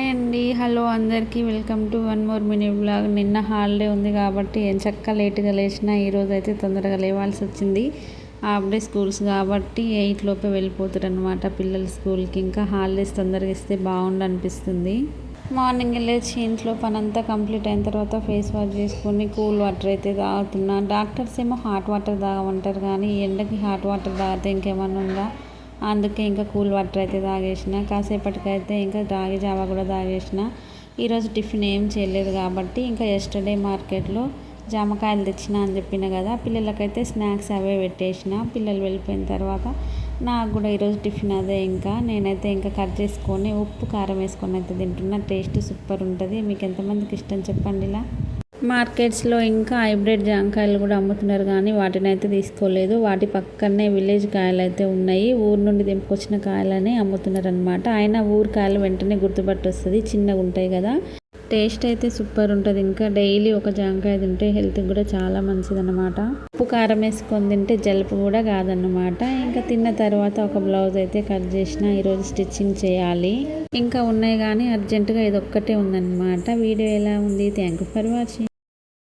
Hi అండి. Hello అందరికీ. Welcome to one more mini vlog. నిన్న హాలిడే ఉంది కాబట్టి ఎంచక్కా లేట్గా లేచినా ఈరోజు అయితే తొందరగా లేవాల్సి వచ్చింది. హాఫ్ డే స్కూల్స్ కాబట్టి 8 లోపే వెళ్ళిపోతారు అనమాట పిల్లలు స్కూల్కి. ఇంకా హాలిడేస్ తొందరగా ఇస్తే బాగుండు అనిపిస్తుంది. మార్నింగ్ లేచి ఇంట్లో పనంతా కంప్లీట్ అయిన తర్వాత ఫేస్ వాష్ చేసుకొని కూల్ వాటర్ అయితే తాగుతున్నా. డాక్టర్స్ ఏమో హాట్ వాటర్ తాగమంటారు కానీ ఎండకి హాట్ వాటర్ తాగితే ఇంకేమన్నా ఉందా, అందుకే ఇంకా కూల్ వాటర్ అయితే తాగేసిన. కాసేపటికైతే ఇంకా రాగి జావా కూడా తాగేసిన. ఈరోజు టిఫిన్ ఏం చేయలేదు కాబట్టి ఇంకా ఎస్టర్డే మార్కెట్లో జామకాయలు తెచ్చిన అని చెప్పిన కదా, పిల్లలకైతే స్నాక్స్ అవే పెట్టేసిన. పిల్లలు వెళ్ళిపోయిన తర్వాత నాకు కూడా ఈరోజు టిఫిన్ అదే. ఇంకా నేనైతే ఇంకా కట్ చేసుకొని ఉప్పు కారం వేసుకొని అయితే తింటున్నా. టేస్ట్ సూపర్ ఉంటుంది. మీకు ఎంతమందికి ఇష్టం చెప్పండి. ఇలా మార్కెట్స్లో ఇంకా హైబ్రిడ్ జామకాయలు కూడా అమ్ముతున్నారు కానీ వాటిని అయితే తీసుకోలేదు. వాటి పక్కనే విలేజ్ కాయలు అయితే ఉన్నాయి. ఊరు నుండి తెంపుకొచ్చిన కాయలని అమ్ముతున్నారు అనమాట. అయినా ఊరు కాయలు వెంటనే గుర్తుపట్టి వస్తుంది, చిన్నగా ఉంటాయి కదా. టేస్ట్ అయితే సూపర్ ఉంటుంది. ఇంకా డైలీ ఒక జామకాయ తింటే హెల్త్కి కూడా చాలా మంచిదన్నమాట. ఉప్పు కారం వేసుకొని తింటే జలుబు కూడా కాదన్నమాట. ఇంకా తిన్న తర్వాత ఒక బ్లౌజ్ అయితే కట్ చేసిన. ఈరోజు స్టిచ్చింగ్ చేయాలి. ఇంకా ఉన్నాయి కానీ అర్జెంటుగా ఇది ఒక్కటే ఉందన్నమాట. వీడియో ఎలా ఉంది? Thank you for watching.